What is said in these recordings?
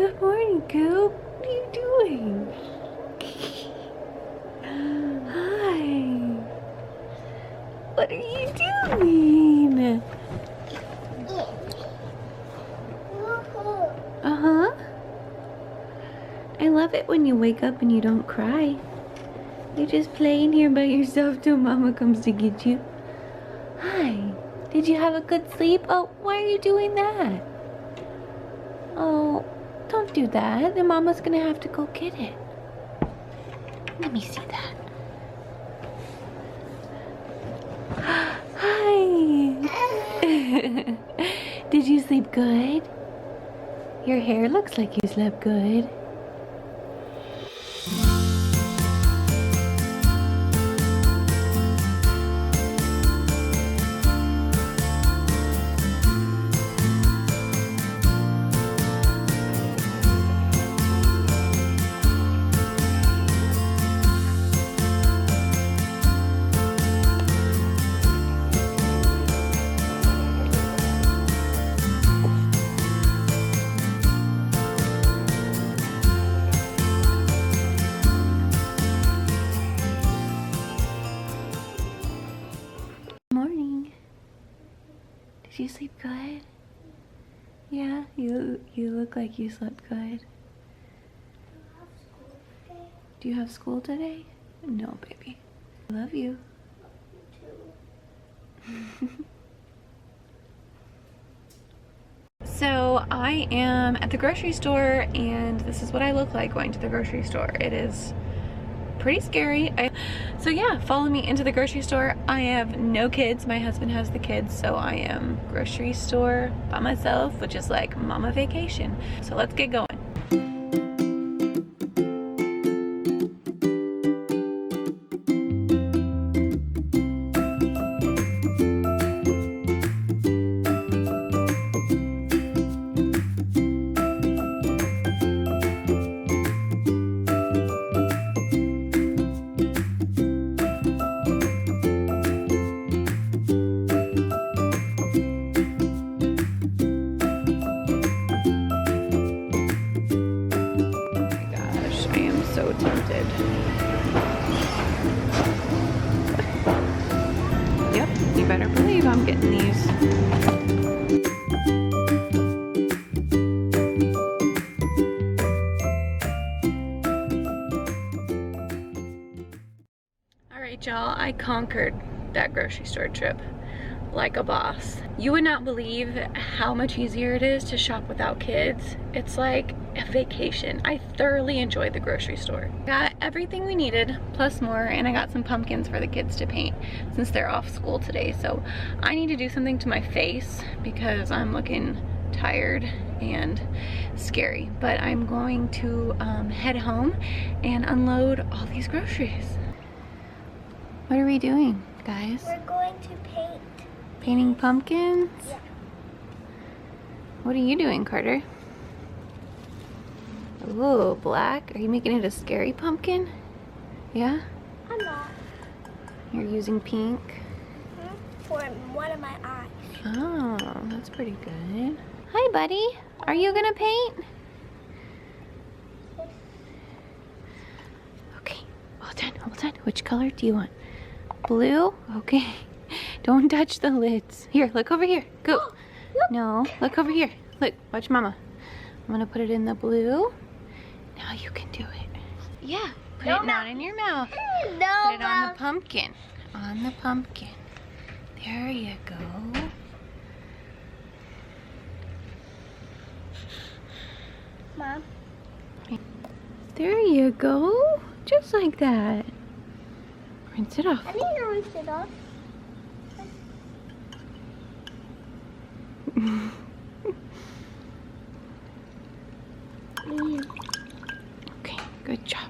Good morning, Coop. What are you doing? Hi. What are you doing? Uh-huh. I love it when you wake up and you don't cry. You're just playing here by yourself till Mama comes to get you. Hi. Did you have a good sleep? Oh, why are you doing that? Oh, don't do that. Then Mama's gonna have to go get it. Let me see that. Hi. Did you sleep good? Your hair looks like you slept good. Morning. Did you sleep good? Yeah, you look like you slept good. Do you have school today? No, baby. I love you. So I am at the grocery store, and this is what I look like going to the grocery store. It is pretty scary. So yeah, follow me into the grocery store. I have no kids. My husband has the kids, so I am grocery store by myself, which is like mama vacation. So let's get going. So tempted. Yep, you better believe I'm getting these. Alright y'all, I conquered that grocery store trip like a boss. You would not believe how much easier it is to shop without kids. It's like a vacation. I thoroughly enjoyed the grocery store. Got everything we needed, plus more, and I got some pumpkins for the kids to paint since they're off school today. So I need to do something to my face because I'm looking tired and scary. But I'm going to head home and unload all these groceries. What are we doing, guys? We're going to paint. Painting pumpkins? Yeah. What are you doing, Carter? Ooh, black? Are you making it a scary pumpkin? Yeah? I'm not. You're using pink? For one of my eyes. Oh, that's pretty good. Hi, buddy. Are you gonna paint? Okay, hold on, hold on. Which color do you want? Blue? Okay. Don't touch the lids. Here, look over here. Go. No, look over here. Look, watch Mama. I'm gonna put it in the blue. Now you can do it. Yeah, put it not in your mouth. No, Put it on the pumpkin. On the pumpkin. There you go. Mom. There you go. Just like that. Rinse it off. I need to rinse it off. Okay, good job.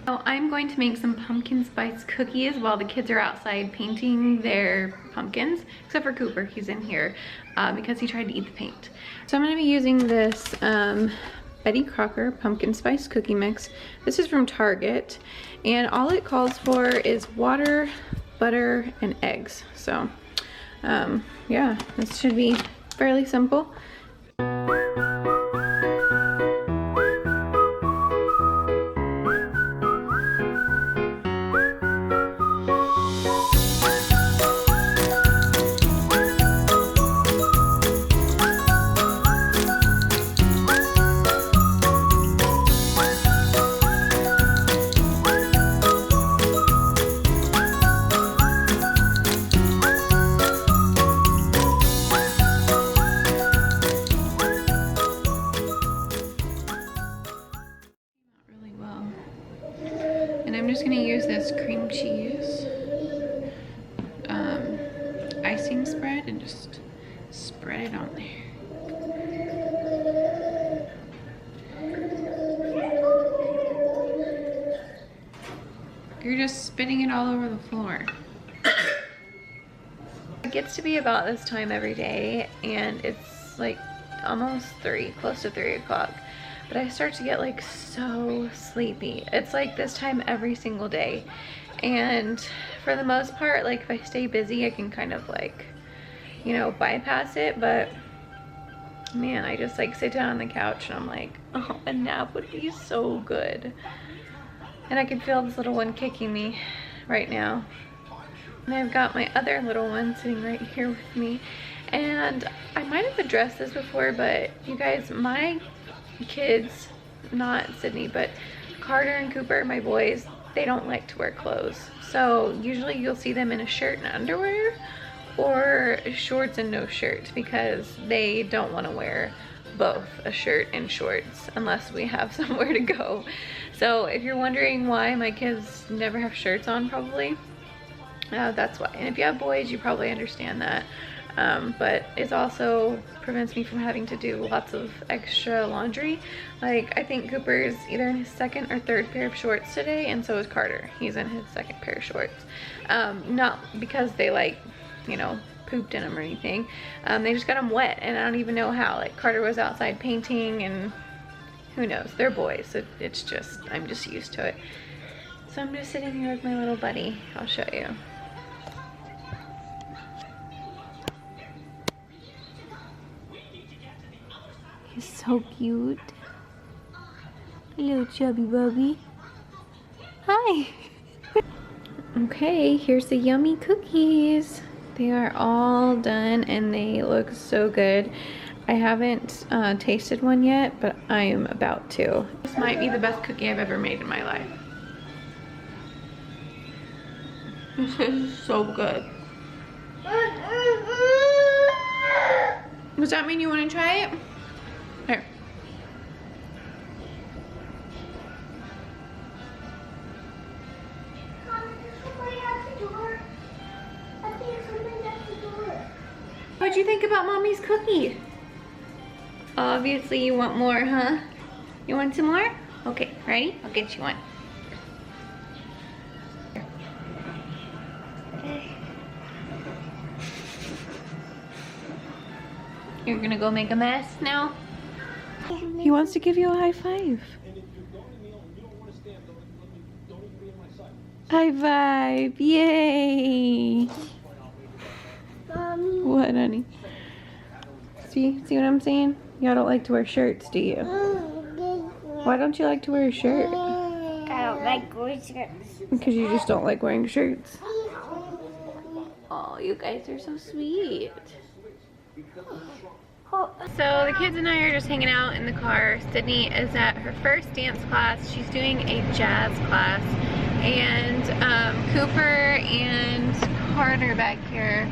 So I'm going to make some pumpkin spice cookies while the kids are outside painting their pumpkins, except for Cooper. He's in here because he tried to eat the paint. So I'm going to be using this Betty Crocker pumpkin spice cookie mix. This is from Target, and all it calls for is water, butter, and eggs. So yeah, this should be fairly simple. icing spread and just spread it on there. You're just spinning it all over the floor. It gets to be about this time every day, and it's like almost 3, close to 3 o'clock. But I start to get like so sleepy. It's like this time every single day. And for the most part, like if I stay busy, I can kind of like, you know, bypass it. But man, I just like sit down on the couch and I'm like, oh, a nap would be so good. And I can feel this little one kicking me right now. And I've got my other little one sitting right here with me. And I might have addressed this before, but you guys, my kids, not Sydney, but Carter and Cooper, my boys, they don't like to wear clothes. So usually you'll see them in a shirt and underwear or shorts and no shirt, because they don't want to wear both a shirt and shorts unless we have somewhere to go. So if you're wondering why my kids never have shirts on, probably that's why. And if you have boys, you probably understand that. But it also prevents me from having to do lots of extra laundry. Like, I think Cooper's either in his 2nd or 3rd pair of shorts today, and so is Carter. He's in his 2nd pair of shorts. Not because they, like, you know, pooped in them or anything. They just got them wet, and I don't even know how. Like, Carter was outside painting, and who knows, they're boys, so it's just, I'm just used to it. So I'm just sitting here with my little buddy. I'll show you. He's so cute. Hello, chubby bubby. Hi. Okay, here's the yummy cookies. They are all done and they look so good. I haven't tasted one yet, but I am about to. This might be the best cookie I've ever made in my life. This is so good. Does that mean you want to try it? Here. What'd you think about Mommy's cookie? Obviously you want more, huh? You want some more? Okay, ready? I'll get you one. You're gonna go make a mess now? He wants to give you a high five. High five, yay! Mommy. What, honey? See what I'm saying? Y'all don't like to wear shirts, do you? Why don't you like to wear a shirt? I don't like wearing shirts. Because you just don't like wearing shirts. Oh, you guys are so sweet. So the kids and I are just hanging out in the car. Sydney is at her first dance class. She's doing a jazz class. And Cooper and Carter back here,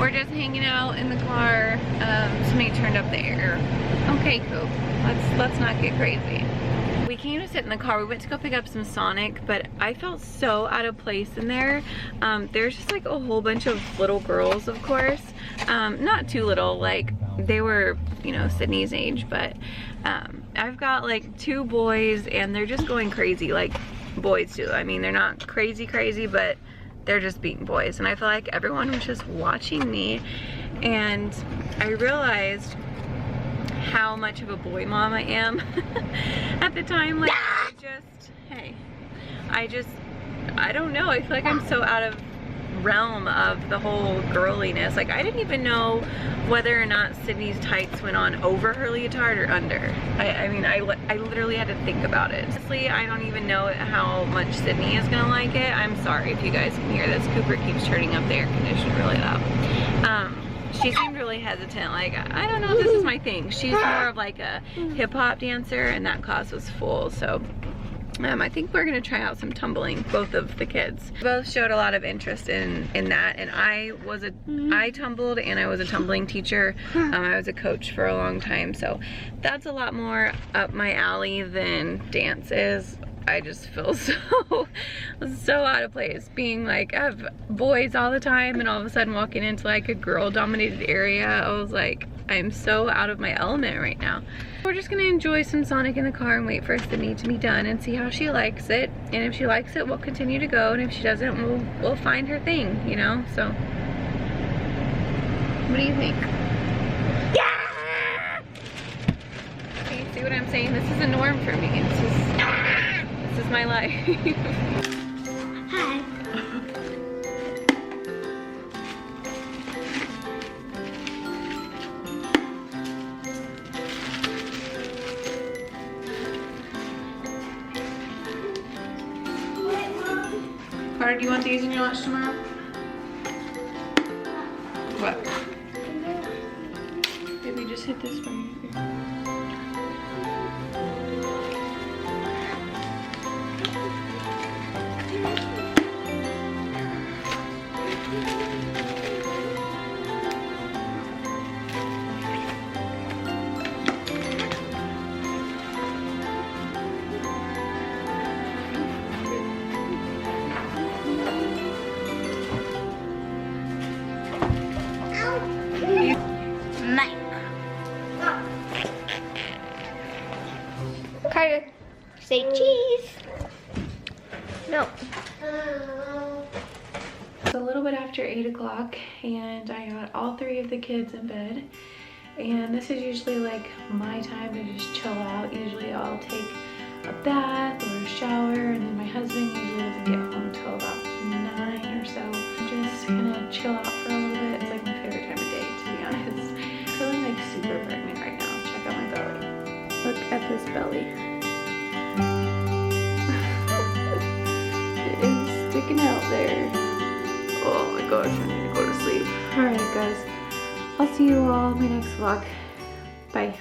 we're just hanging out in the car. Somebody turned up the air. Okay, Coop, let's not get crazy. We came to sit in the car. We went to go pick up some Sonic, but I felt so out of place in there. There's just like a whole bunch of little girls, of course. Not too little, like they were, you know, Sydney's age, but I've got like 2 boys and they're just going crazy like boys do. I mean, they're not crazy, but they're just being boys. And I feel like everyone was just watching me, and I realized how much of a boy mom I am at the time. Like, I don't know, I feel like I'm so out of realm of the whole girliness. Like, I didn't even know whether or not Sydney's tights went on over her leotard or under. I mean, I literally had to think about it. Honestly, I don't even know how much Sydney is gonna like it. I'm sorry if you guys can hear this. Cooper keeps turning up the air conditioner really loud. She seemed really hesitant, like, I don't know if this is my thing. She's more of like a hip-hop dancer, and that class was full, so I think we're gonna try out some tumbling, both of the kids. Both showed a lot of interest in that, and I tumbled and I was a tumbling teacher. I was a coach for a long time, so that's a lot more up my alley than dance is. I just feel so out of place being like, I have boys all the time and all of a sudden walking into like a girl dominated area. I was like, I'm so out of my element right now. We're just gonna enjoy some Sonic in the car and wait for Sydney to be done and see how she likes it. And if she likes it, we'll continue to go, and if she doesn't, we'll find her thing, you know? So, what do you think? Yeah! Okay, see what I'm saying? This is a norm for me. This is my life. Hi. Carter, do you want these in your lunch tomorrow? What? Maybe just hit this for you. Carter, say cheese. No. It's a little bit after 8 o'clock and I got all 3 of the kids in bed, and this is usually like my time to just chill out. Usually I'll take a bath or a shower, and then my husband usually doesn't get home until about 9 or so. I'm just gonna chill out for a little bit. It's like my favorite time of day, to be honest. I'm feeling like super pregnant right now. Check out my belly. Look at this belly. It is sticking out there. Oh my gosh, I need to go to sleep. Alright guys, I'll see you all in my next vlog. Bye.